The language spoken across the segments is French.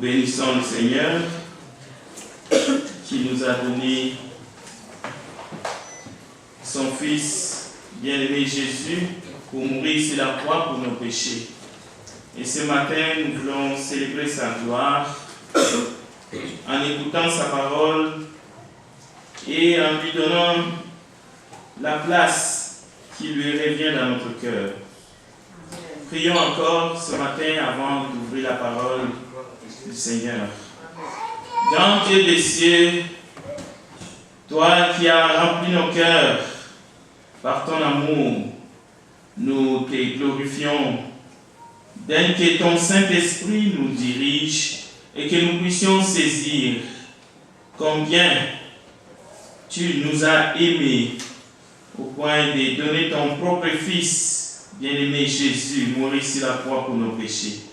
bénissons le Seigneur qui nous a donné son Fils bien-aimé Jésus pour mourir sur la croix pour nos péchés. Et ce matin, nous voulons célébrer sa gloire en écoutant sa parole et en lui donnant la place qui lui revient dans notre cœur. Prions encore ce matin avant d'ouvrir la parole du Seigneur. Grand Dieu des cieux, toi qui as rempli nos cœurs par ton amour, nous te glorifions. Dès que ton Saint-Esprit nous dirige et que nous puissions saisir combien tu nous as aimés au point de donner ton propre Fils, bien-aimé Jésus, mourir sur la croix pour nos péchés.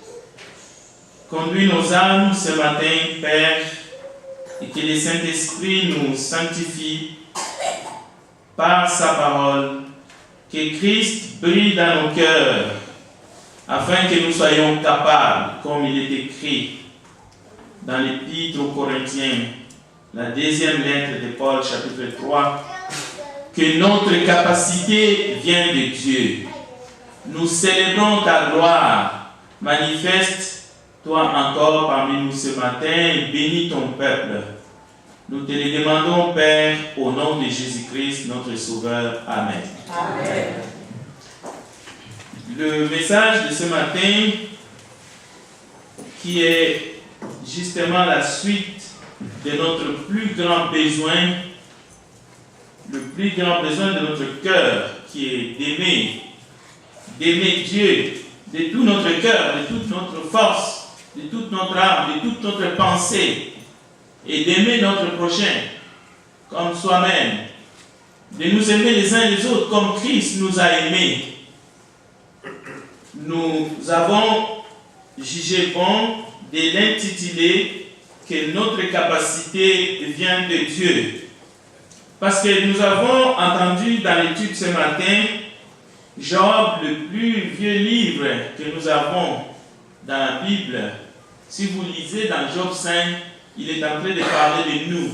Conduis nos âmes ce matin, Père, et que le Saint-Esprit nous sanctifie par sa parole, que Christ brille dans nos cœurs, afin que nous soyons capables, comme il est écrit dans l'Épître aux Corinthiens, la deuxième lettre de Paul, chapitre 3, que notre capacité vient de Dieu. Nous célébrons ta gloire. Manifeste-toi encore parmi nous ce matin et bénis ton peuple. Nous te le demandons, Père, au nom de Jésus-Christ, notre Sauveur. Amen. Amen. Le message de ce matin, qui est justement la suite de notre plus grand besoin, le plus grand besoin de notre cœur, qui est d'aimer Dieu de tout notre cœur, de toute notre force, de toute notre âme, de toute notre pensée, et d'aimer notre prochain comme soi-même, de nous aimer les uns les autres comme Christ nous a aimés. Nous avons jugé bon de l'intituler que notre capacité vient de Dieu. Parce que nous avons entendu dans l'étude ce matin, Job, le plus vieux livre que nous avons dans la Bible. Si vous lisez dans Job 5, il est en train de parler de nous.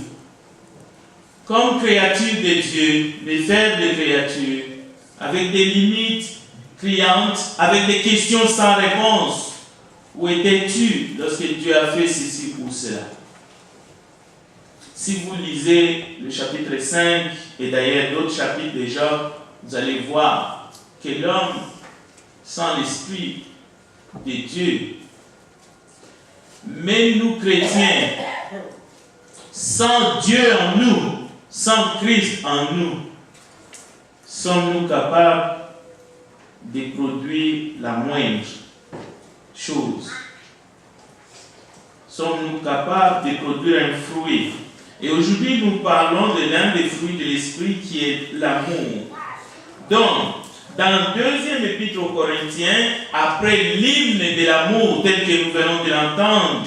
Comme créatures de Dieu, des faibles créatures, avec des limites criantes, avec des questions sans réponse. Où étais-tu lorsque Dieu a fait ceci ou cela? Si vous lisez le chapitre 5 et d'ailleurs d'autres chapitres de Job, vous allez voir que l'homme sans l'Esprit de Dieu, mais nous chrétiens, sans Dieu en nous, sans Christ en nous, sommes-nous capables de produire la moindre chose? Sommes-nous capables de produire un fruit? Et aujourd'hui, nous parlons de l'un des fruits de l'Esprit qui est l'amour. Donc, dans le deuxième épître aux Corinthiens, après l'hymne de l'amour tel que nous venons de l'entendre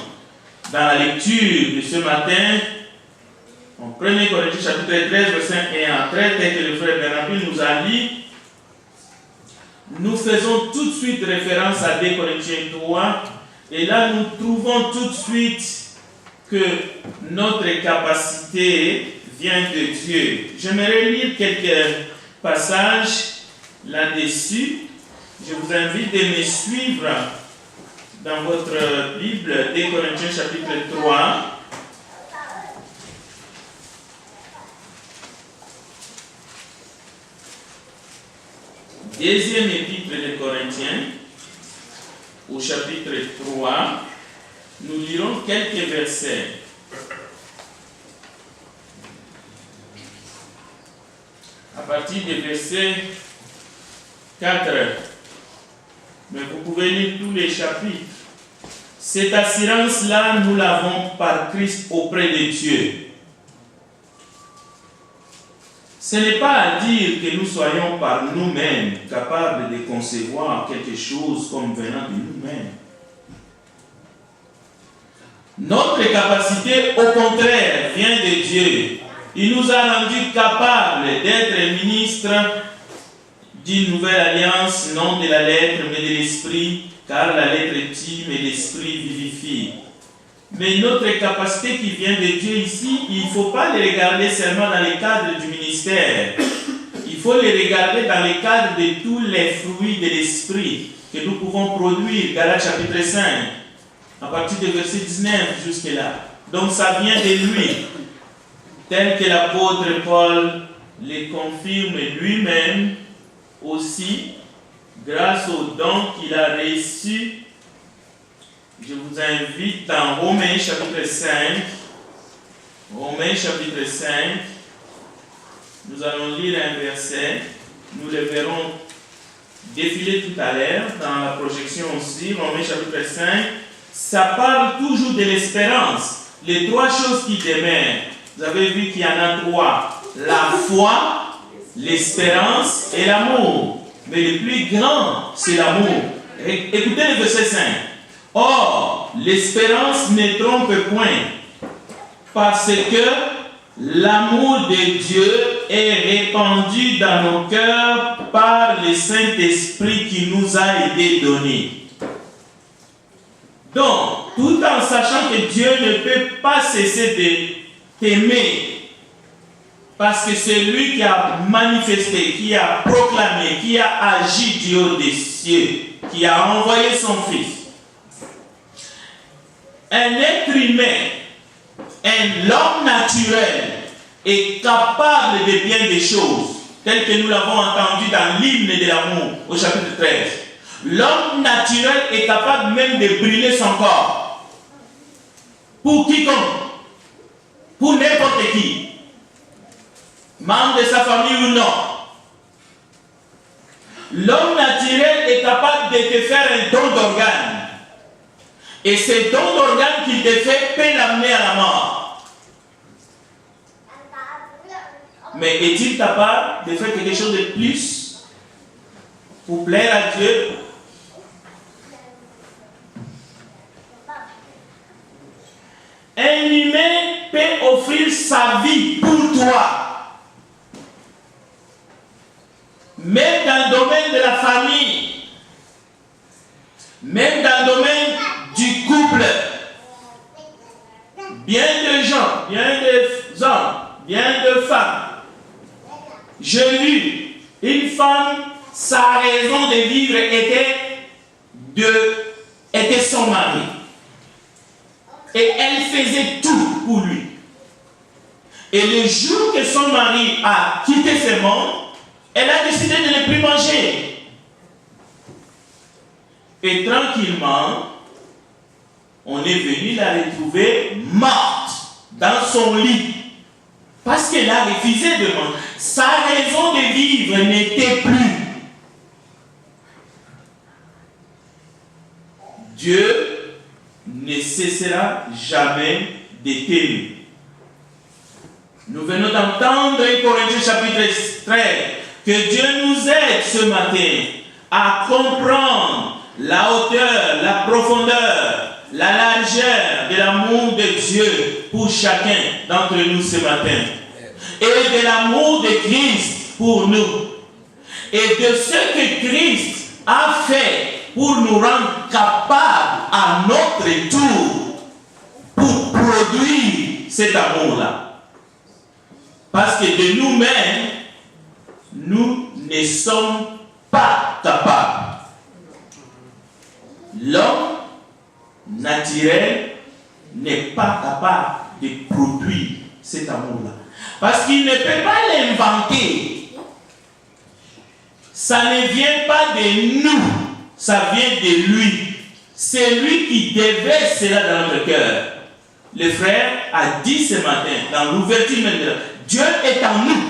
dans la lecture de ce matin, en 1 Corinthiens chapitre 13, verset 1 à 13, tel que le frère Bernabé nous a lu, nous faisons tout de suite référence à 2 Corinthiens 3, et là nous trouvons tout de suite que notre capacité vient de Dieu. J'aimerais lire quelques passages là-dessus. Je vous invite de me suivre dans votre Bible, 2 Corinthiens chapitre 3. Deuxième épître des Corinthiens, au chapitre 3, nous lirons quelques versets. À partir du verset 4. Mais vous pouvez lire tous les chapitres. Cette assurance-là, nous l'avons par Christ auprès de Dieu. Ce n'est pas à dire que nous soyons par nous-mêmes capables de concevoir quelque chose comme venant de nous-mêmes. Notre capacité, au contraire, vient de Dieu. Il nous a rendus capables d'être ministres d'une nouvelle alliance, non de la lettre, mais de l'esprit, car la lettre tue, mais l'esprit vivifie. Mais notre capacité qui vient de Dieu ici, il ne faut pas les regarder seulement dans le cadre du ministère. Il faut les regarder dans le cadre de tous les fruits de l'esprit que nous pouvons produire. Galates chapitre 5, à partir du verset 19 jusque-là. Donc ça vient de lui, tel que l'apôtre Paul le confirme lui-même aussi, grâce au don qu'il a reçu. Je vous invite dans Romains chapitre 5. Romains chapitre 5. Nous allons lire un verset. Nous le verrons défiler tout à l'heure dans la projection aussi. Romains chapitre 5. Ça parle toujours de l'espérance. Les trois choses qui demeurent. Vous avez vu qu'il y en a trois. La foi, l'espérance et l'amour. Mais le plus grand, c'est l'amour. Écoutez le verset 5. Or, l'espérance ne trompe point, parce que l'amour de Dieu est répandu dans nos cœurs par le Saint-Esprit qui nous a été donné. Donc, tout en sachant que Dieu ne peut pas cesser de t'aimer, parce que c'est lui qui a manifesté, qui a proclamé, qui a agi du haut des cieux, qui a envoyé son Fils. Un être humain, l'homme naturel, est capable de bien des choses, telles que nous l'avons entendu dans l'hymne de l'amour au chapitre 13. L'homme naturel est capable même de brûler son corps. Pour quiconque, pour n'importe qui, membre de sa famille ou non. L'homme naturel est capable de te faire un don d'organe. Et ce don d'organe qu'il te fait peut l'amener à la mort. Mais est-il capable de faire quelque chose de plus pour plaire à Dieu? Un humain peut offrir sa vie pour toi. Même dans le domaine de la famille, même dans le domaine du couple, bien de gens, bien de hommes, bien de femmes. J'ai lu une femme, sa raison de vivre était son mari. Et elle faisait tout pour lui. Et le jour que son mari a quitté ce monde, elle a décidé de ne plus manger. Et tranquillement, on est venu la retrouver morte dans son lit. Parce qu'elle a refusé de manger. Sa raison de vivre n'était plus. Dieu ne cessera jamais de t'aimer. Nous venons d'entendre en Corinthiens chapitre 13 que Dieu nous aide ce matin à comprendre la hauteur, la profondeur, la largeur de l'amour de Dieu pour chacun d'entre nous ce matin. Et de l'amour de Christ pour nous. Et de ce que Christ a fait pour nous rendre capables à notre tour pour produire cet amour-là. Parce que de nous-mêmes, nous ne sommes pas capables. L'homme naturel n'est pas capable de produire cet amour-là. Parce qu'il ne peut pas l'inventer. Ça ne vient pas de nous, ça vient de lui. C'est lui qui déverse cela dans notre cœur. Le frère a dit ce matin, dans l'ouverture même de la... Dieu est en nous.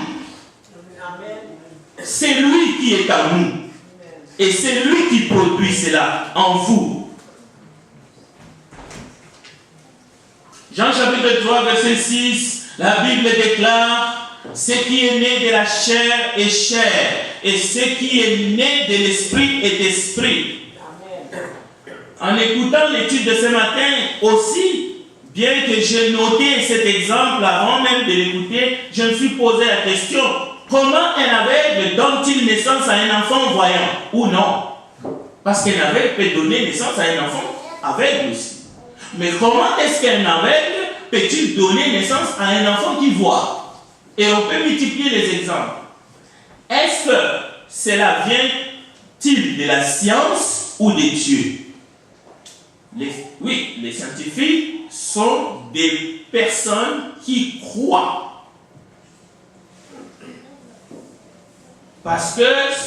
C'est lui qui est en nous. Et c'est lui qui produit cela en vous. Jean chapitre 3, verset 6, la Bible déclare: ce qui est né de la chair est chair, et ce qui est né de l'esprit est esprit. En écoutant l'étude de ce matin aussi, bien que j'ai noté cet exemple avant même de l'écouter, je me suis posé la question: comment un aveugle donne-t-il naissance à un enfant voyant ou non? Parce qu'un aveugle peut donner naissance à un enfant aveugle aussi. Mais comment est-ce qu'un aveugle peut-il donner naissance à un enfant qui voit? Et on peut multiplier les exemples. Est-ce que cela vient-il de la science ou de Dieu? Oui, les scientifiques sont des personnes qui croient. Parce que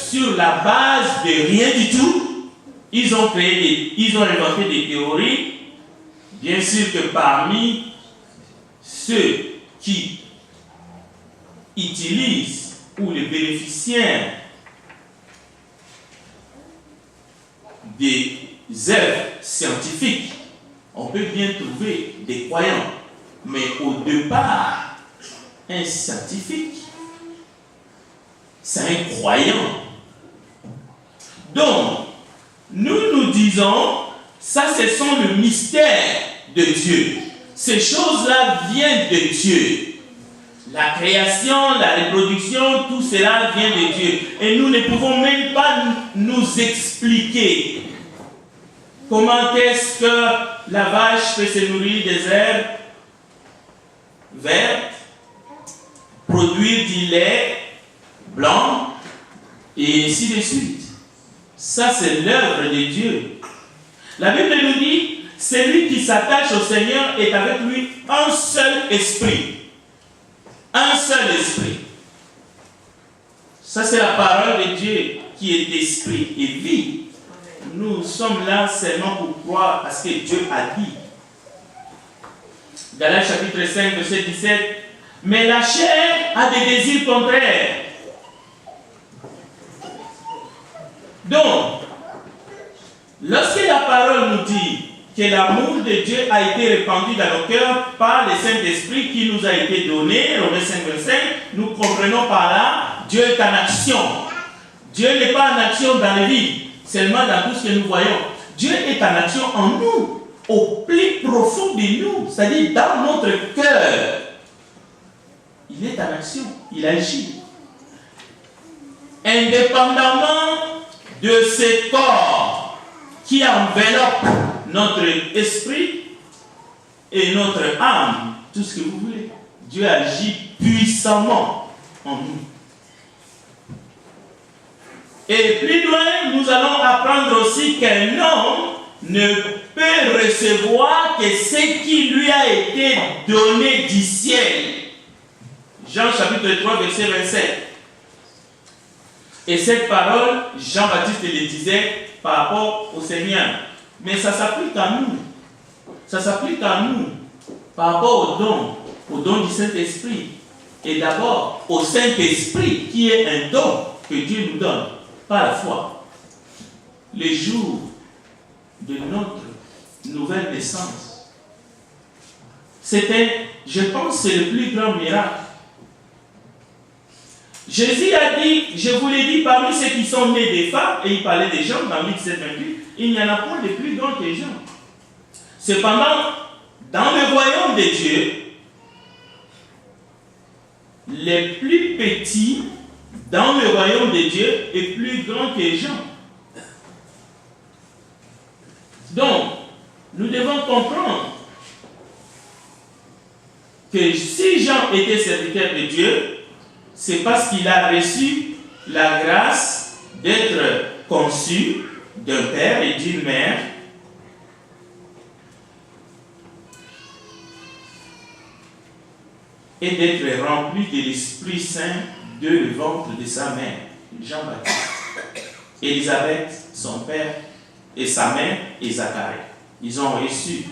sur la base de rien du tout, ils ont inventé des théories. Bien sûr que parmi ceux qui utilisent ou les bénéficiaires des œuvres scientifiques, on peut bien trouver des croyants. Mais au départ, un scientifique, c'est un croyant. Donc, nous disons, ça ce sont le mystère de Dieu. Ces choses-là viennent de Dieu. La création, la reproduction, tout cela vient de Dieu. Et nous ne pouvons même pas nous expliquer comment est-ce que la vache peut se nourrir des herbes vertes, produire du lait blanc, et ainsi de suite. Ça, c'est l'œuvre de Dieu. La Bible nous dit, celui qui s'attache au Seigneur est avec lui un seul esprit. Un seul esprit. Ça, c'est la parole de Dieu qui est esprit et vie. Nous sommes là seulement pour croire à ce que Dieu a dit. Galates chapitre 5, verset 17. Mais la chair a des désirs contraires. Donc, lorsque la parole nous dit que l'amour de Dieu a été répandu dans nos cœurs par le Saint-Esprit qui nous a été donné, Romains 5, verset 5, nous comprenons par là, Dieu est en action. Dieu n'est pas en action dans les vies, seulement dans tout ce que nous voyons. Dieu est en action en nous, au plus profond de nous, c'est-à-dire dans notre cœur. Il est en action, il agit. Indépendamment de ce corps qui enveloppe notre esprit et notre âme, tout ce que vous voulez. Dieu agit puissamment en nous. Et plus loin, nous allons apprendre aussi qu'un homme ne peut recevoir que ce qui lui a été donné du ciel. Jean chapitre 3, verset 27. Et cette parole, Jean-Baptiste le disait par rapport au Seigneur. Mais ça s'applique à nous. Ça s'applique à nous par rapport au don du Saint-Esprit. Et d'abord au Saint-Esprit qui est un don que Dieu nous donne par la foi. Le jour de notre nouvelle naissance. C'était, je pense, c'est le plus grand miracle. Jésus a dit, je vous l'ai dit, parmi ceux qui sont nés des femmes, et il parlait des gens dans Luc 7, 28, il n'y en a pas de plus grands que les gens. Cependant, dans le royaume de Dieu, les plus petits dans le royaume de Dieu est plus grand que Jean. Donc, nous devons comprendre que si Jean était serviteur de Dieu, c'est parce qu'il a reçu la grâce d'être conçu d'un père et d'une mère et d'être rempli de l'Esprit Saint de le ventre de sa mère, Jean-Baptiste. Élisabeth, son père, et sa mère, et Zacharie. Ils ont reçu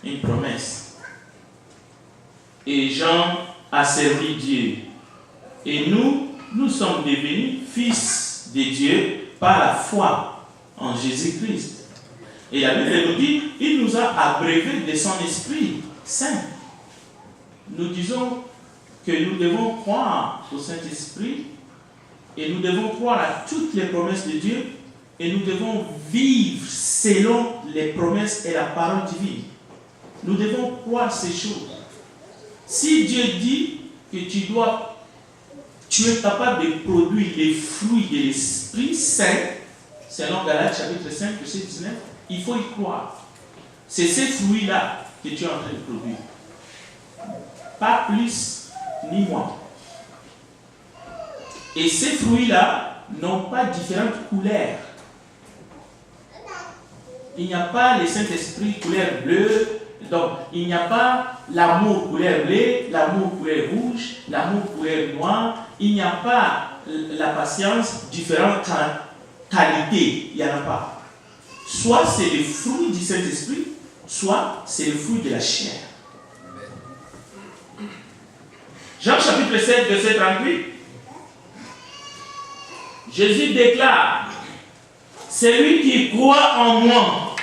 une promesse. Et Jean a servi Dieu. Et nous sommes devenus fils de Dieu par la foi en Jésus-Christ. Et la Bible nous dit, il nous a abreuvés de son Esprit Saint. Nous disons que nous devons croire au Saint-Esprit et nous devons croire à toutes les promesses de Dieu et nous devons vivre selon les promesses et la parole divine. Nous devons croire ces choses. Si Dieu dit que tu es capable de produire les fruits de l'Esprit Saint, selon Galates chapitre 5, verset 19, il faut y croire. C'est ces fruits-là que tu es en train de produire. Pas plus ni moins. Et ces fruits-là n'ont pas différentes couleurs. Il n'y a pas le Saint-Esprit couleur bleue. Donc, il n'y a pas l'amour couleur bleue, l'amour couleur rouge, l'amour couleur noire. Il n'y a pas la patience, différentes qualités. Il n'y en a pas. Soit c'est le fruit du Saint-Esprit, soit c'est le fruit de la chair. Jean chapitre 7, verset 38. Jésus déclare, celui qui croit en moi,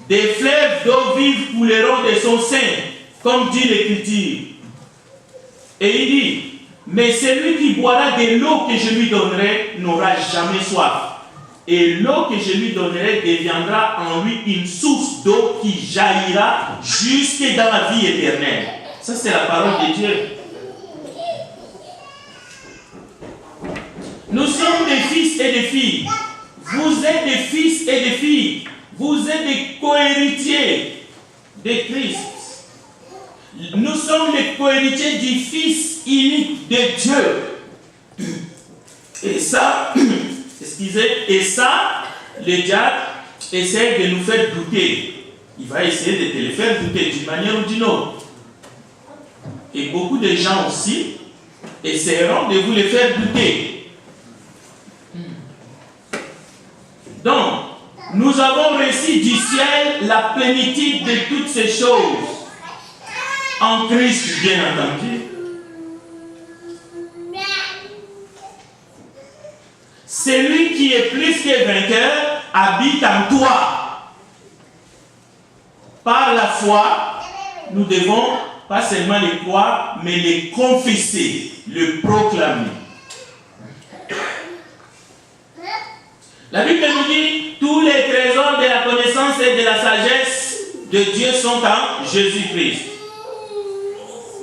des fleuves d'eau vive couleront de son sein, comme dit l'Écriture. Et il dit, mais celui qui boira de l'eau que je lui donnerai n'aura jamais soif. Et l'eau que je lui donnerai deviendra en lui une source d'eau qui jaillira jusque dans la vie éternelle. Ça, c'est la parole de Dieu. Nous sommes des fils et des filles. Vous êtes des fils et des filles. Vous êtes des co-héritiers de Christ. Nous sommes les co-héritiers du Fils unique de Dieu. Et ça, et ça, le diable essaie de nous faire douter. Il va essayer de te le faire douter d'une manière ou d'une autre. Et beaucoup de gens aussi essaieront de vous le faire douter. Donc, nous avons reçu du ciel la plénitude de toutes ces choses. En Christ, bien entendu. Celui qui est plus que vainqueur habite en toi. Par la foi, nous devons pas seulement le croire, mais le confesser, le proclamer. La Bible nous dit, tous les trésors de la connaissance et de la sagesse de Dieu sont en Jésus-Christ.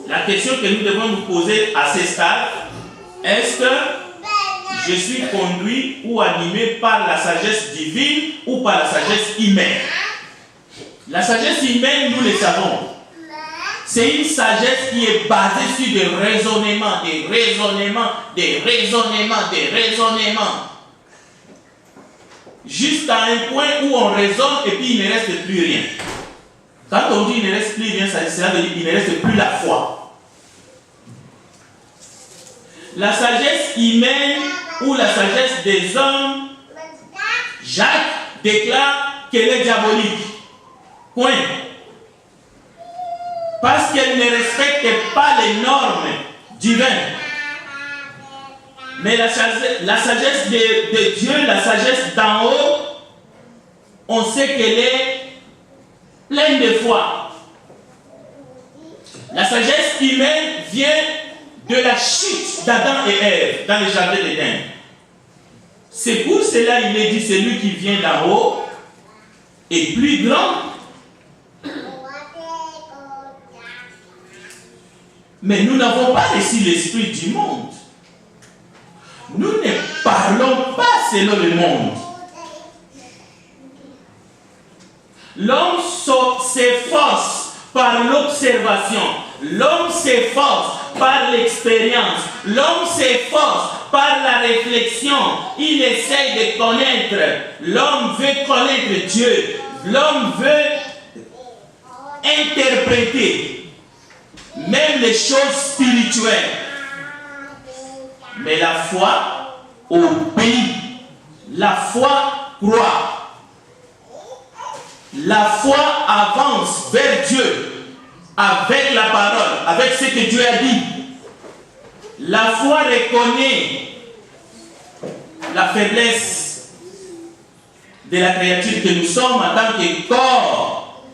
La question que nous devons nous poser à ce stade, est-ce que je suis conduit ou animé par la sagesse divine ou par la sagesse humaine? La sagesse humaine, nous le savons. C'est une sagesse qui est basée sur des raisonnements, jusqu'à un point où on raisonne et puis il ne reste plus rien. Quand on dit il ne reste plus rien, ça veut dire qu'il ne reste plus la foi. La sagesse humaine ou la sagesse des hommes, Jacques déclare qu'elle est diabolique. Point. Parce qu'elle ne respecte pas les normes divines. Mais la sagesse de Dieu, la sagesse d'en haut, on sait qu'elle est pleine de foi. La sagesse humaine vient de la chute d'Adam et Ève dans le jardin d'Éden. C'est pour cela qu'il est dit, celui qui vient d'en haut est plus grand. Mais nous n'avons pas reçu l'esprit du monde. Nous ne parlons pas selon le monde. L'homme s'efforce par l'observation. L'homme s'efforce par l'expérience. L'homme s'efforce par la réflexion. Il essaie de connaître. L'homme veut connaître Dieu. L'homme veut interpréter même les choses spirituelles. Mais la foi obéit. La foi croit. La foi avance vers Dieu avec la parole, avec ce que Dieu a dit. La foi reconnaît la faiblesse de la créature que nous sommes en tant que corps.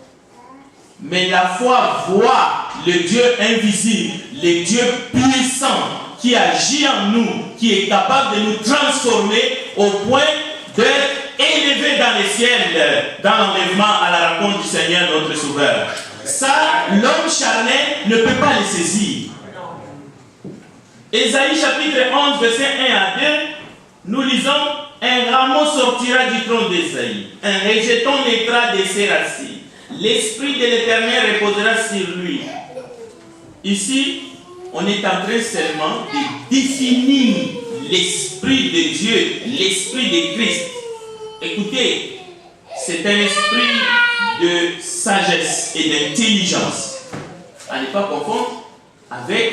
Mais la foi voit le Dieu invisible, le Dieu puissant qui agit en nous, qui est capable de nous transformer au point d'être élevé dans les ciels, dans l'enlèvement à la rencontre du Seigneur notre Sauveur. Ça, l'homme charnel ne peut pas le saisir. Ésaïe chapitre 11, verset 1 à 2, nous lisons, un rameau sortira du tronc d'Ésaïe, un rejeton naîtra de ses racines. l'Esprit de l'Éternel reposera sur lui. Ici, on est en train seulement de définir l'Esprit de Dieu, l'Esprit de Christ. Écoutez, c'est un esprit de sagesse et d'intelligence. À ne pas confondre avec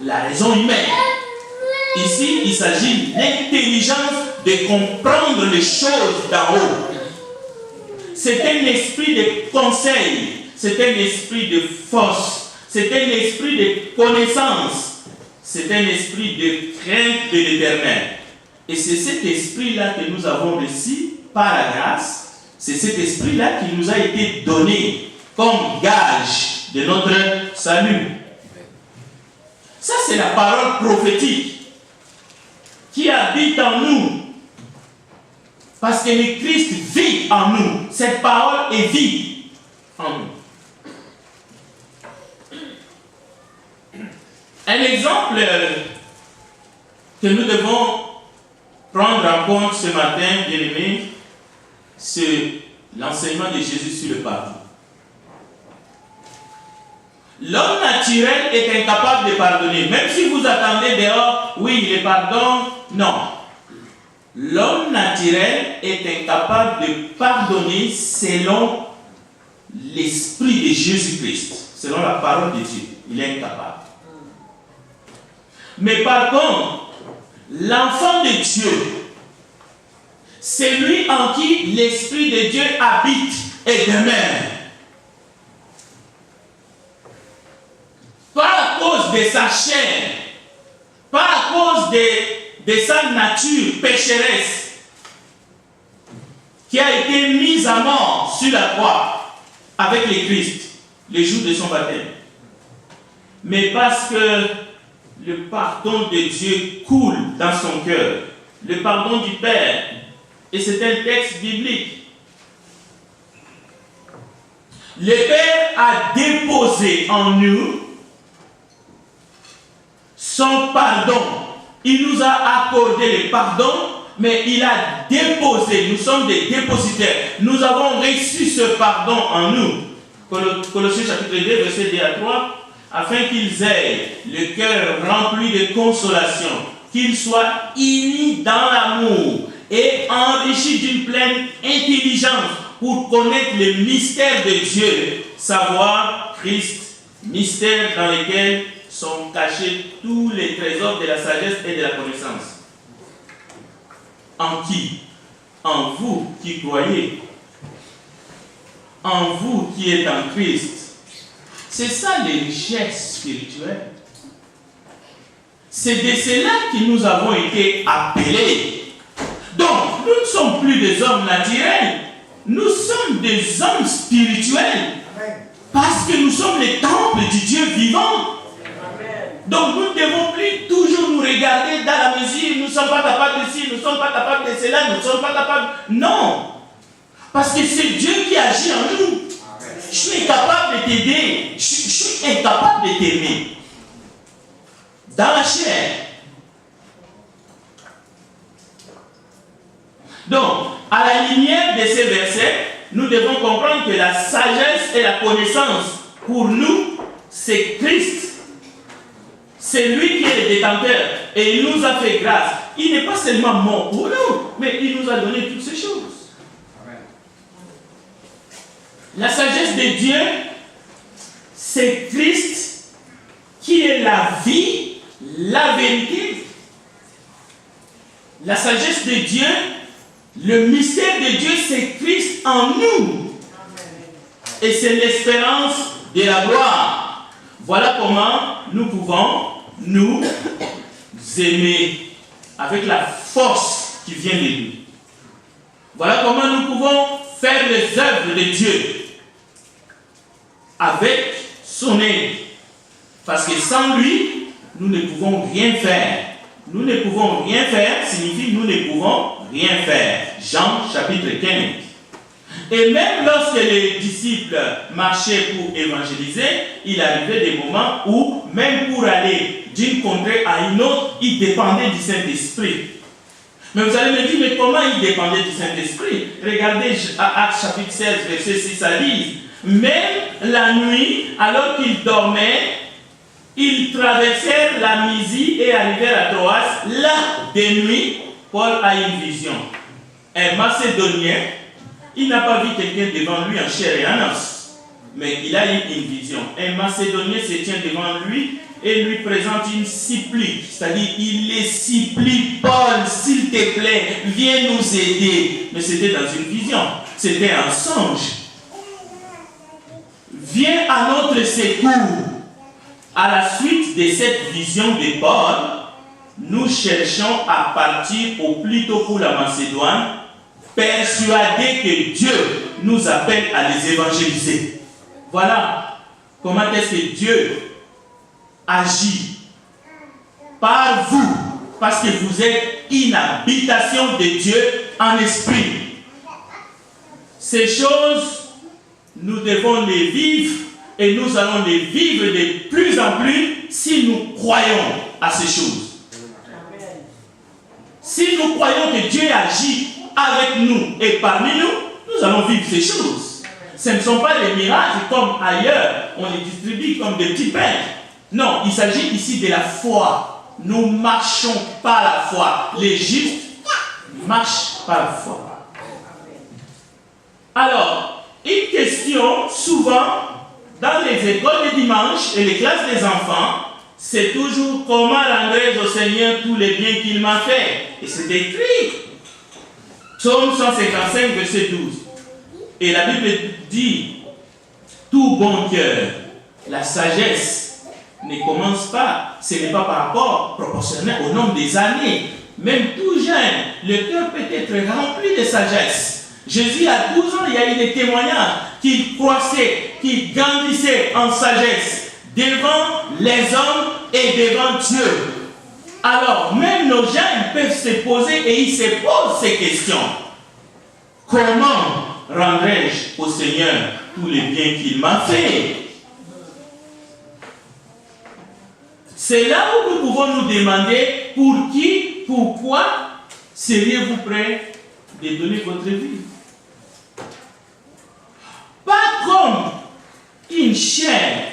la raison humaine. Ici, il s'agit de l'intelligence de comprendre les choses d'en haut. C'est un esprit de conseil, c'est un esprit de force, c'est un esprit de connaissance, c'est un esprit de crainte de l'Éternel. Et c'est cet esprit-là que nous avons reçu par la grâce, c'est cet esprit-là qui nous a été donné comme gage de notre salut. Ça, c'est la parole prophétique qui habite en nous. Parce que le Christ vit en nous. Cette parole est vie en nous. Un exemple que nous devons prendre en compte ce matin, bien aimé, c'est l'enseignement de Jésus sur le pardon. L'homme naturel est incapable de pardonner. Même si vous attendez dehors, oui, le pardon, non. L'homme naturel est incapable de pardonner selon l'esprit de Jésus-Christ, selon la parole de Dieu. Il est incapable. Mais par contre, l'enfant de Dieu, c'est lui en qui l'Esprit de Dieu habite et demeure. Pas à cause de sa chair, pas à cause de sa nature pécheresse qui a été mise à mort sur la croix avec le Christ, le jour de son baptême. Mais parce que le pardon de Dieu coule dans son cœur, le pardon du Père, et c'est un texte biblique. Le Père a déposé en nous son pardon. Il nous a accordé le pardon, mais il a déposé, nous sommes des dépositaires. Nous avons reçu ce pardon en nous. Colossiens chapitre 2, verset 2 à 3, afin qu'ils aient le cœur rempli de consolation, qu'ils soient unis dans l'amour et enrichis d'une pleine intelligence pour connaître le mystère de Dieu, savoir Christ, mystère dans lequel sont cachés tous les trésors de la sagesse et de la connaissance. En qui? En vous qui croyez. En vous qui êtes en Christ. C'est ça les richesses spirituelles. C'est de cela que nous avons été appelés. Donc, nous ne sommes plus des hommes naturels. Nous sommes des hommes spirituels. Parce que nous sommes les temples du Dieu vivant. Donc nous ne devons plus toujours nous regarder dans la mesure, nous ne sommes pas capables de ci, nous ne sommes pas capables de cela, nous ne sommes pas capables. Non. Parce que c'est Dieu qui agit en nous. Amen. Je suis incapable de t'aider, je suis incapable de t'aimer. Dans la chair. Donc, à la lumière de ces versets, nous devons comprendre que la sagesse et la connaissance, pour nous, c'est Christ. C'est lui qui est le détenteur et il nous a fait grâce. Il n'est pas seulement mort pour nous, mais il nous a donné toutes ces choses. Amen. La sagesse de Dieu, c'est Christ qui est la vie, la vérité. La sagesse de Dieu, le mystère de Dieu, c'est Christ en nous. Et c'est l'espérance de la gloire. Voilà comment nous pouvons nous aimer avec la force qui vient de lui. Voilà comment nous pouvons faire les œuvres de Dieu avec son aide. Parce que sans lui, nous ne pouvons rien faire. Nous ne pouvons rien faire signifie nous ne pouvons rien faire. Jean chapitre 15. Et même lorsque les disciples marchaient pour évangéliser, il arrivait des moments où, même pour aller d'une contrée à une autre, ils dépendaient du Saint-Esprit. Mais vous allez me dire, mais comment il dépendait du Saint-Esprit? Regardez Actes chapitre 16, verset 6 à 10. Même la nuit, alors qu'ils dormaient, ils traversèrent la Mysie et arrivèrent à Troas. Là, de nuit, Paul a une vision. Un Macédonien, il n'a pas vu quelqu'un devant lui en chair et en os, mais il a eu une vision. Un Macédonien se tient devant lui et lui présente une supplique. C'est-à-dire, il les supplie, Paul, s'il te plaît, viens nous aider. Mais c'était dans une vision, c'était un songe. Viens à notre secours. À la suite de cette vision de Paul, nous cherchons à partir au plus tôt pour la Macédoine, persuadés que Dieu nous appelle à les évangéliser. Voilà comment est-ce que Dieu agit par vous, parce que vous êtes une habitation de Dieu en esprit. Ces choses, nous devons les vivre et nous allons les vivre de plus en plus si nous croyons à ces choses. Si nous croyons que Dieu agit avec nous et parmi nous, nous allons vivre ces choses. Ce ne sont pas des miracles comme ailleurs, on les distribue comme des petits pains. Non, il s'agit ici de la foi. Nous marchons par la foi. Les justes marchent par la foi. Alors, une question souvent dans les écoles de dimanche et les classes des enfants, c'est toujours comment rendrai-je au Seigneur tous les biens qu'il m'a fait. Et c'est écrit. Psaume 155, verset 12. Et la Bible dit, tout bon cœur, la sagesse ne commence pas, ce n'est pas par rapport proportionnel au nombre des années. Même tout jeune, le cœur peut être rempli de sagesse. Jésus, à 12 ans, il y a eu des témoignages qu'il croissait, qu'il grandissait en sagesse devant les hommes et devant Dieu. Alors, même nos jeunes peuvent se poser et ils se posent ces questions. Comment rendrai-je au Seigneur tous les biens qu'il m'a fait? C'est là où nous pouvons nous demander pour qui, pourquoi seriez-vous prêt de donner votre vie? Pas comme une chair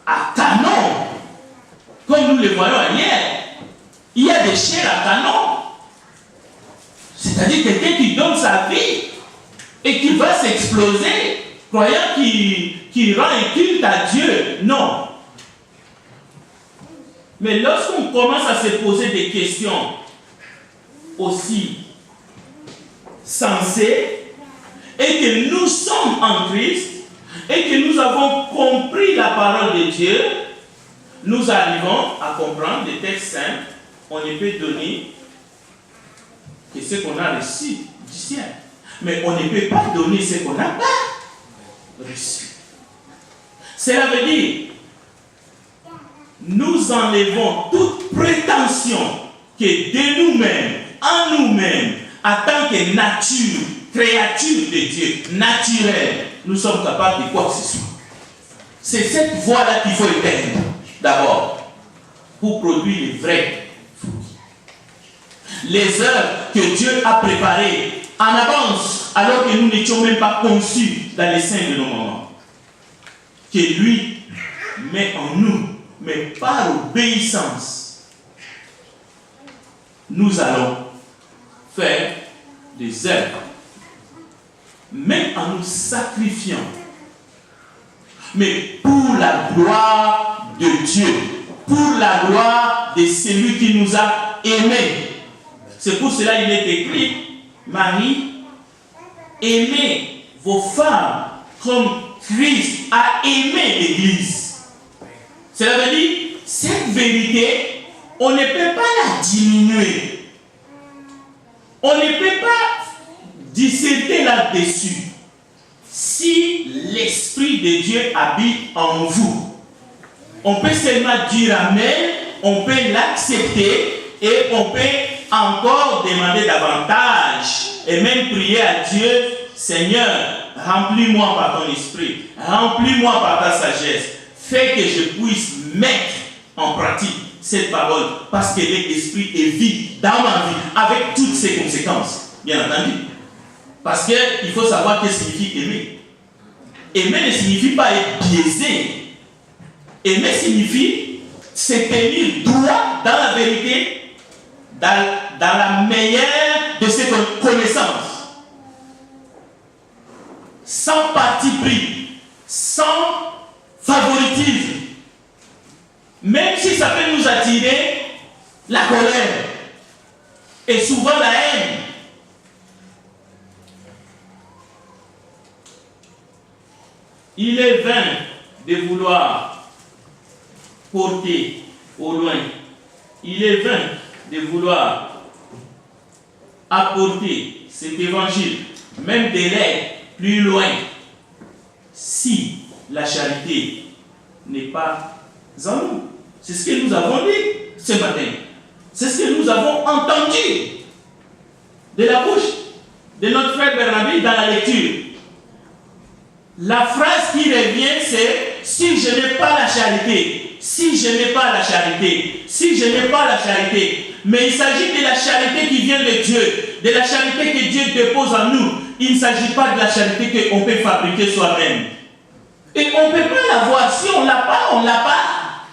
à canon, comme nous le voyons ailleurs. Il y a des chairs à canon. C'est-à-dire quelqu'un qui donne sa vie et qui va s'exploser, croyant qu'il rend un culte à Dieu. Non. Mais lorsqu'on commence à se poser des questions aussi sensées, et que nous sommes en Christ, et que nous avons compris la parole de Dieu, nous arrivons à comprendre des textes simples. On ne peut donner que ce qu'on a reçu du ciel. Mais on ne peut pas donner ce qu'on n'a pas reçu. Cela veut dire, nous enlevons toute prétention que de nous-mêmes, en nous-mêmes, en tant que nature, créature de Dieu, naturelle, nous sommes capables de quoi que ce soit. C'est cette voie-là qu'il faut éteindre, d'abord, pour produire les vrais fruits. Les œuvres que Dieu a préparées en avance, alors que nous n'étions même pas conçus dans les seins de nos mamans, que lui met en nous, mais par obéissance, nous allons faire des œuvres, même en nous sacrifiant, mais pour la gloire de Dieu, pour la gloire de celui qui nous a aimés. C'est pour cela qu'il est écrit, Marie, aimez vos femmes comme Christ a aimé l'Église. Cela veut dire, cette vérité, on ne peut pas la diminuer. On ne peut pas disserter là-dessus. Si l'Esprit de Dieu habite en vous, on peut seulement dire Amen, on peut l'accepter et on peut encore demander davantage et même prier à Dieu, Seigneur, remplis-moi par ton esprit, remplis-moi par ta sagesse, fais que je puisse mettre en pratique cette parole parce qu'elle est esprit et vie dans ma vie, avec toutes ses conséquences, bien entendu. Parce qu'il faut savoir ce que signifie aimer. Aimer ne signifie pas être biaisé. Aimer signifie se tenir droit dans la vérité, dans la meilleure de ses connaissances, sans parti pris, sans favoritisme, même si ça peut nous attirer la colère et souvent la haine. Il est vain de vouloir porter au loin. Il est vain de vouloir apporter cet évangile, même de l'aide plus loin, si la charité n'est pas en nous. C'est ce que nous avons dit ce matin. C'est ce que nous avons entendu de la bouche de notre frère Bernabé dans la lecture. La phrase qui revient, c'est « si je n'ai pas la charité ». Si je n'ai pas la charité, si je n'ai pas la charité, mais il s'agit de la charité qui vient de Dieu, de la charité que Dieu dépose en nous. Il ne s'agit pas de la charité qu'on peut fabriquer soi-même. Et on ne peut pas l'avoir. Si on ne l'a pas, on ne l'a pas.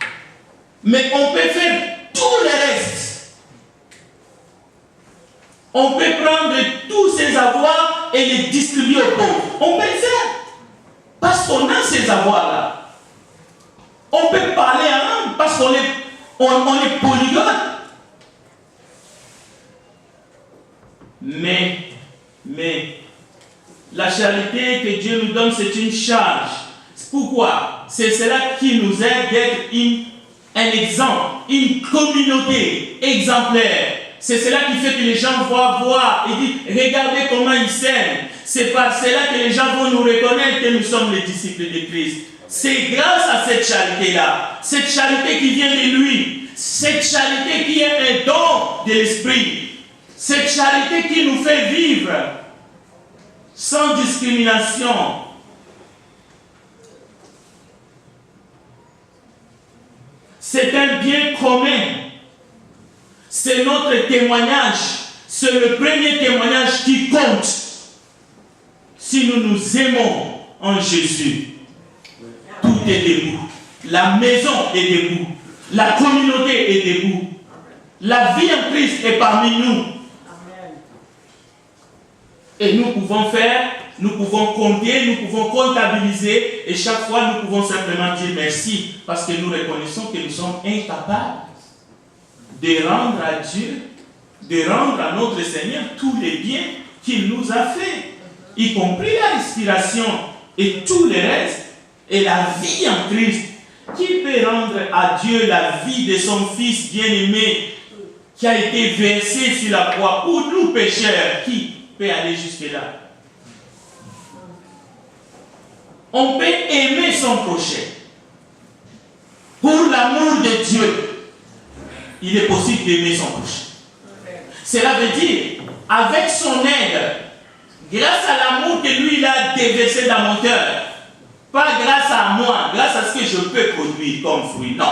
Mais on peut faire tout le reste. On peut prendre tous ces avoirs et les distribuer aux pauvres. On peut le faire. Parce qu'on a ces avoirs-là. On peut parler en langue parce qu'on est polyglotte. Mais la charité que Dieu nous donne, c'est une charge. Pourquoi? C'est cela qui nous aide d'être un exemple, une communauté exemplaire. C'est cela qui fait que les gens vont voir et disent, regardez comment ils s'aiment. C'est par cela que les gens vont nous reconnaître que nous sommes les disciples de Christ. C'est grâce à cette charité-là, cette charité qui vient de lui, cette charité qui est un don de l'Esprit, cette charité qui nous fait vivre sans discrimination. C'est un bien commun. C'est notre témoignage. C'est le premier témoignage qui compte. Si nous nous aimons en Jésus, tout est debout. La maison est debout. La communauté est debout. La vie en Christ est parmi nous. Et nous pouvons faire, nous pouvons compter, nous pouvons comptabiliser. Et chaque fois, nous pouvons simplement dire merci. Parce que nous reconnaissons que nous sommes incapables de rendre à Dieu, de rendre à notre Seigneur tous les biens qu'il nous a fait, y compris la respiration et tout le reste, et la vie en Christ. Qui peut rendre à Dieu la vie de son Fils bien-aimé qui a été versé sur la croix pour nous pécheurs? Qui peut aller jusque-là? On peut aimer son prochain. Pour l'amour de Dieu, il est possible d'aimer son prochain. Cela veut dire, avec son aide, grâce à l'amour que lui il a déversé dans mon cœur, pas grâce à moi, grâce à ce que je peux produire comme fruit, non.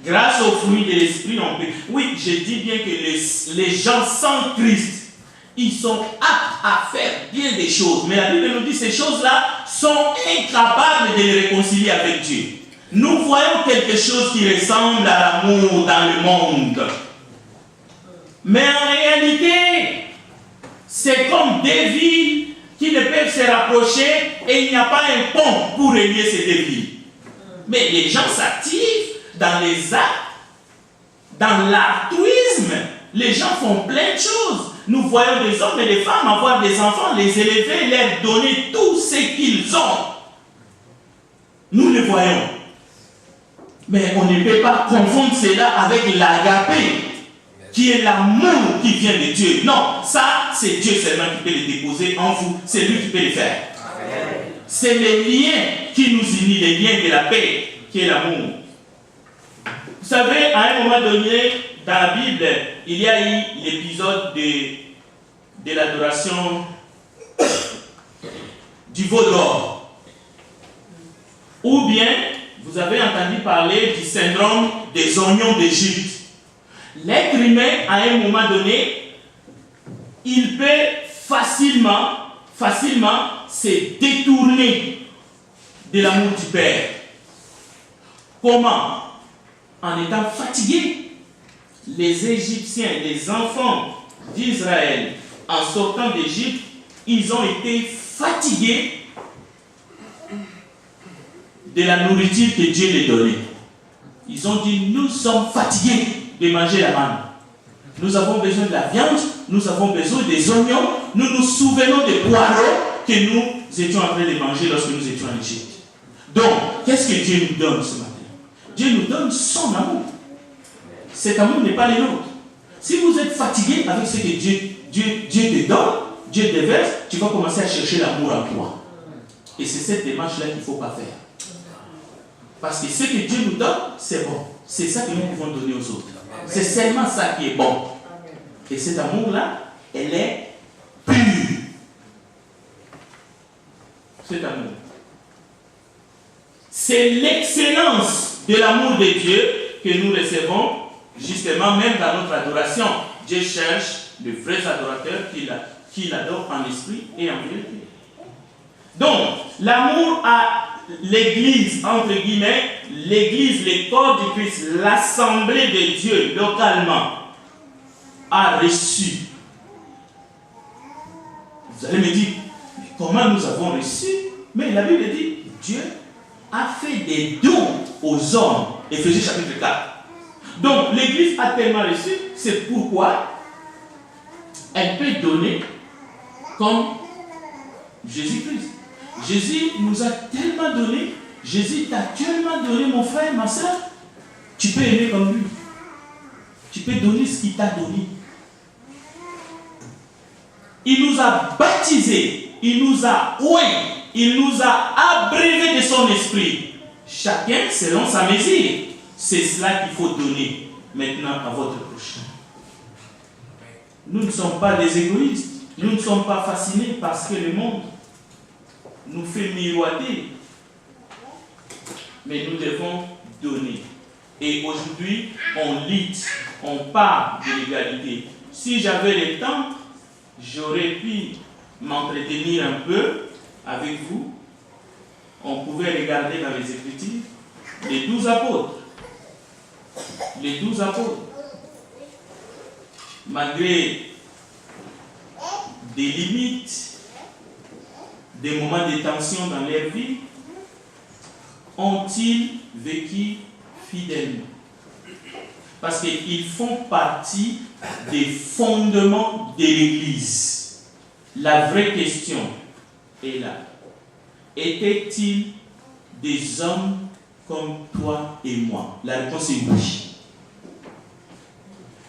Grâce aux fruits de l'esprit, on peut. Oui, je dis bien que les gens sans Christ, ils sont aptes à faire bien des choses. Mais la Bible nous dit que ces choses-là sont incapables de les réconcilier avec Dieu. Nous voyons quelque chose qui ressemble à l'amour dans le monde. Mais en réalité, c'est comme deux villes qui ne peuvent se rapprocher et il n'y a pas un pont pour relier ces deux villes. Mais les gens s'activent dans les actes, dans l'altruisme. Les gens font plein de choses. Nous voyons des hommes et des femmes avoir des enfants, les élever, leur donner tout ce qu'ils ont. Nous le voyons. Mais on ne peut pas confondre cela avec l'agapé, qui est l'amour qui vient de Dieu. Non, ça, c'est Dieu seulement qui peut le déposer en vous. C'est lui qui peut le faire. C'est les liens qui nous unissent, les liens de la paix, qui est l'amour. Vous savez, à un moment donné, dans la Bible, il y a eu l'épisode de l'adoration du veau d'or. Ou bien Vous avez entendu parler du syndrome des oignons d'Égypte. L'être humain, à un moment donné, il peut facilement se détourner de l'amour du Père. Comment? En étant fatigué. Les Égyptiens, les enfants d'Israël, en sortant d'Égypte, ils ont été fatigués de la nourriture que Dieu les donnait. Ils ont dit, nous sommes fatigués de manger la manne. Nous avons besoin de la viande, nous avons besoin des oignons, nous nous souvenons des poireaux que nous étions en train de manger lorsque nous étions en Égypte. Donc, qu'est-ce que Dieu nous donne ce matin? Dieu nous donne son amour. Cet amour n'est pas le nôtre. Si vous êtes fatigué avec ce que Dieu te donne, Dieu te verse, tu vas commencer à chercher l'amour en toi. Et c'est cette démarche-là qu'il ne faut pas faire. Parce que ce que Dieu nous donne, c'est bon. C'est ça que nous pouvons donner aux autres. C'est seulement ça qui est bon. Et cet amour-là, elle est pure. Cet amour. C'est l'excellence de l'amour de Dieu que nous recevons, justement, même dans notre adoration. Dieu cherche de vrais adorateurs qui l'adorent en esprit et en vérité. Donc, l'amour à l'Église, entre guillemets, l'Église, le corps du Christ, l'assemblée de Dieu localement, a reçu. Vous allez me dire, comment nous avons reçu? Mais la Bible dit, Dieu a fait des dons aux hommes. Éphésiens chapitre 4. Donc, l'Église a tellement reçu, c'est pourquoi elle peut donner comme Jésus-Christ. Jésus nous a tellement donné, Jésus t'a tellement donné, mon frère, ma soeur, tu peux aimer comme lui. Tu peux donner ce qu'il t'a donné. Il nous a baptisés, il nous a oints, il nous a abreuvés de son esprit. Chacun selon sa mesure. C'est cela qu'il faut donner maintenant à votre prochain. Nous ne sommes pas des égoïstes. Nous ne sommes pas fascinés parce que le monde nous fait miroiter. Mais nous devons donner. Et aujourd'hui, on lutte, on parle de l'égalité. Si j'avais le temps, j'aurais pu m'entretenir un peu avec vous. On pouvait regarder dans les Écritures les 12 apôtres. Les 12 apôtres. Malgré des limites, des moments de tension dans leur vie, ont-ils vécu fidèlement? Parce qu'ils font partie des fondements de l'Église. La vraie question est là. Étaient-ils des hommes comme toi et moi? La réponse est oui.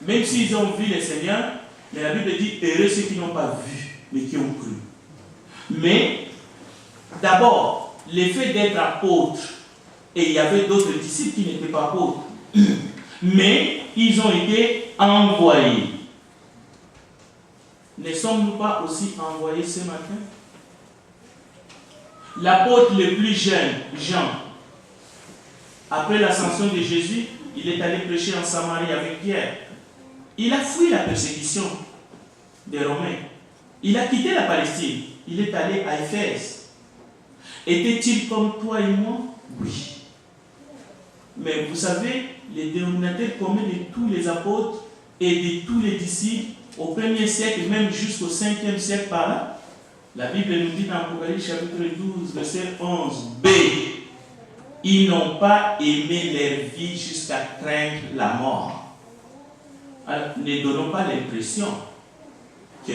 Même s'ils ont vu le Seigneur, mais la Bible dit heureux ceux qui n'ont pas vu, mais qui ont cru. Mais d'abord, le fait d'être apôtre, et il y avait d'autres disciples qui n'étaient pas apôtres, mais ils ont été envoyés. Ne sommes-nous pas aussi envoyés ce matin? L'apôtre le plus jeune, Jean, après l'ascension de Jésus, il est allé prêcher en Samarie avec Pierre. Il a fui la persécution des Romains. Il a quitté la Palestine. Il est allé à Éphèse. Était-il comme toi et moi? Oui. Mais vous savez, les dénominateurs communs de tous les apôtres et de tous les disciples, au 1er siècle, même jusqu'au 5e siècle par là, la Bible nous dit dans Apocalypse chapitre 12, verset 11b, ils n'ont pas aimé leur vie jusqu'à craindre la mort. Alors, ne donnons pas l'impression que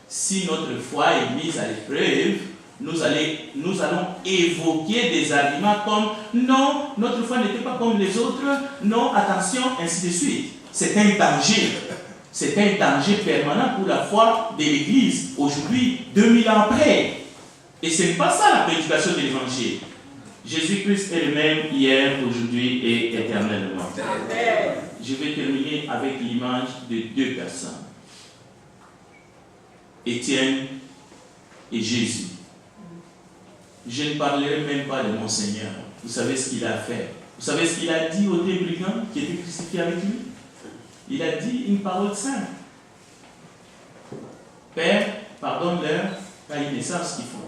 si notre foi est mise à l'épreuve, nous allons évoquer des arguments comme non, notre foi n'était pas comme les autres, non, attention, ainsi de suite. C'est un danger. C'est un danger permanent pour la foi de l'Église, aujourd'hui, 2000 ans après. Et ce n'est pas ça la prédication de l'Évangile. Jésus-Christ est le même hier, aujourd'hui et éternellement. Amen. Je vais terminer avec l'image de deux personnes. Étienne et Jésus. Je ne parlerai même pas de mon Seigneur. Vous savez ce qu'il a fait? Vous savez ce qu'il a dit aux deux brigands qui étaient crucifiés avec lui? Il a dit une parole simple. Père, pardonne-leur, car ils ne savent ce qu'ils font.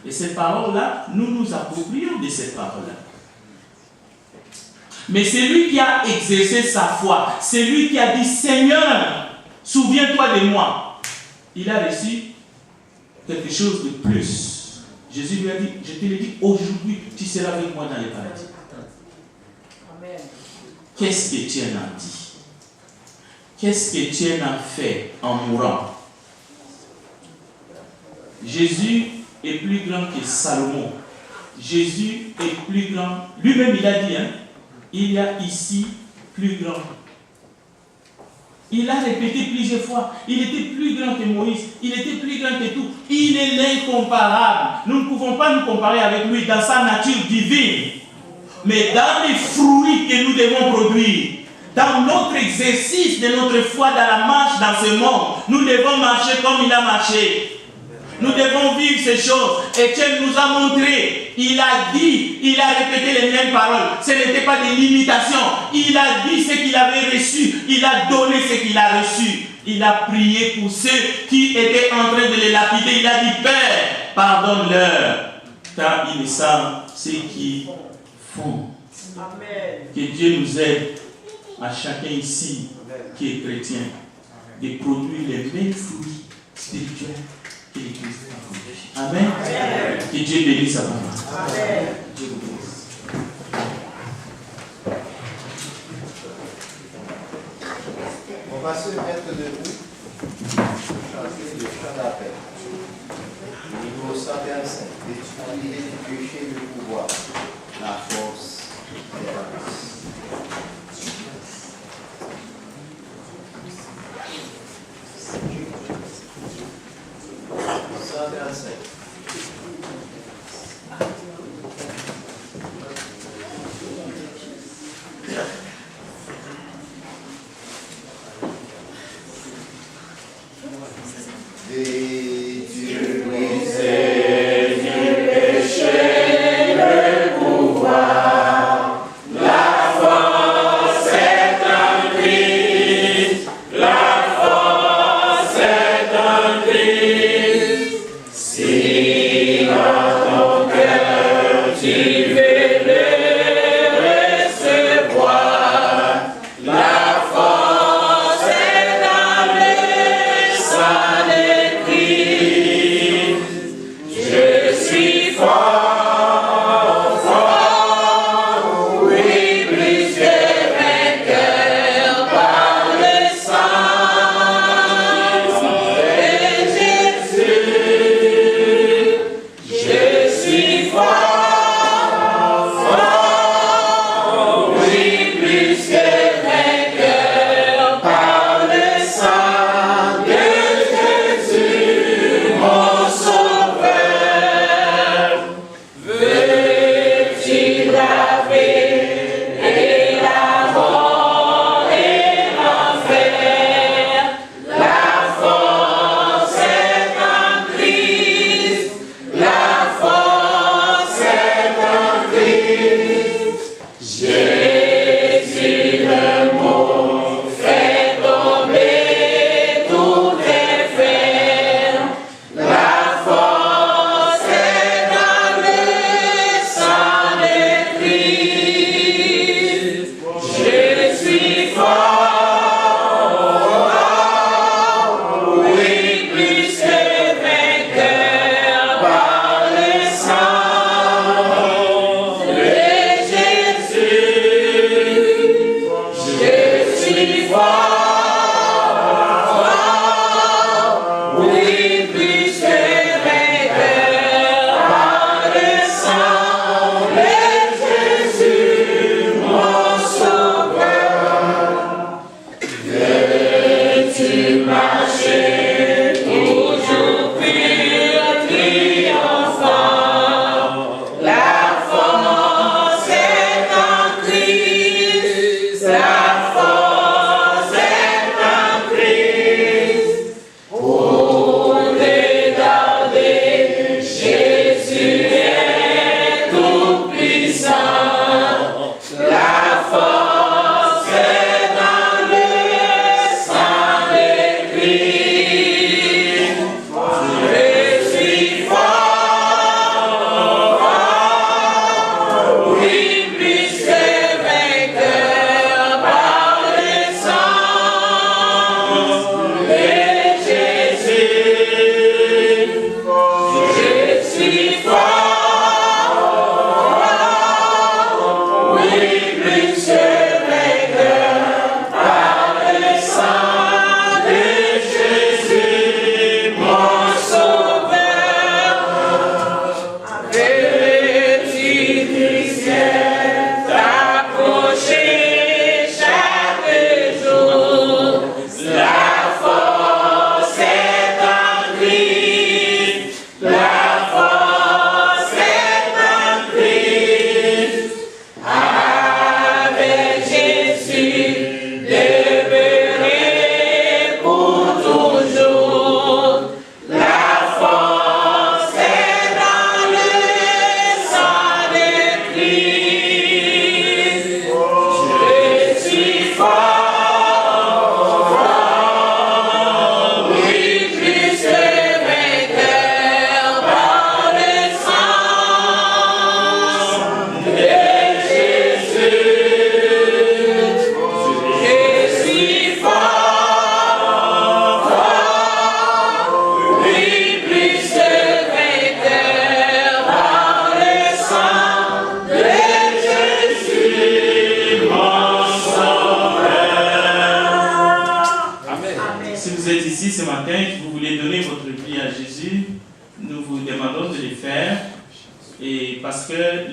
Et cette parole-là, nous nous approprions de cette parole-là. Mais c'est lui qui a exercé sa foi. C'est lui qui a dit, Seigneur, souviens-toi de moi. Il a reçu quelque chose de plus. Jésus lui a dit, je te l'ai dit, aujourd'hui, tu seras avec moi dans les paradis. Amen. Qu'est-ce qu'Étienne a dit? Qu'est-ce qu'Étienne a fait en mourant? Jésus est plus grand que Salomon. Jésus est plus grand. Lui-même, il a dit, il y a ici plus grand. Il a répété plusieurs fois. Il était plus grand que Moïse. Il était plus grand que tout. Il est l'incomparable. Nous ne pouvons pas nous comparer avec lui dans sa nature divine. Mais dans les fruits que nous devons produire, dans notre exercice de notre foi dans la marche dans ce monde, nous devons marcher comme il a marché. Nous devons vivre ces choses. Étienne nous a montré, il a dit, il a répété les mêmes paroles. Ce n'était pas des limitations. Il a dit ce qu'il avait reçu. Il a donné ce qu'il a reçu. Il a prié pour ceux qui étaient en train de les lapider. Il a dit, Père, pardonne-leur, car ils ne savent ce qu'ils font. Amen. Que Dieu nous aide, à chacun ici qui est chrétien, de produire les mêmes fruits spirituels que les chrétiens. Amen. Amen. Que Dieu bénisse sa parole. Amen. Dieu vous bénisse. On va se mettre debout pour chanter le chant d'appel. Numéro 125. Détruire du péché le pouvoir, la force et la grâce. Le pouvoir, la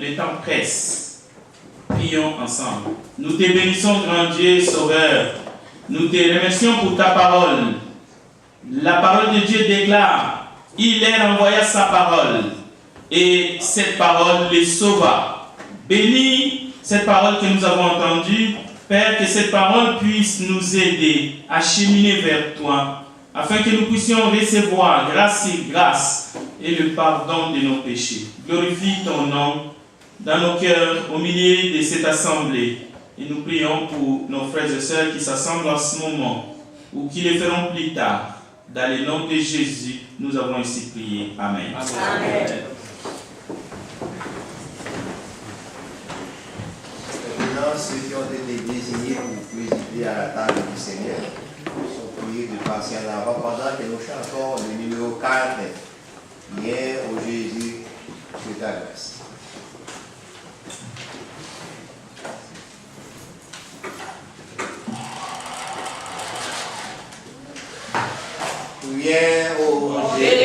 le temps presse. Prions ensemble. Nous te bénissons, grand Dieu, Sauveur. Nous te remercions pour ta parole. La parole de Dieu déclare, il leur envoya sa parole. Et cette parole les sauva. Bénis cette parole que nous avons entendue. Père, que cette parole puisse nous aider à cheminer vers toi, afin que nous puissions recevoir grâce et grâce et le pardon de nos péchés. Glorifie ton nom dans nos cœurs, au milieu de cette assemblée. Et nous prions pour nos frères et sœurs qui s'assemblent en ce moment ou qui le feront plus tard. Dans le nom de Jésus, nous avons ainsi prié. Amen. Amen. Maintenant, ceux qui ont été désignés pour présider à la table du Seigneur sont priés de passer en avant pendant que nous chantons le numéro 4. Viens au Jésus de ta grâce. Viens au Jésus.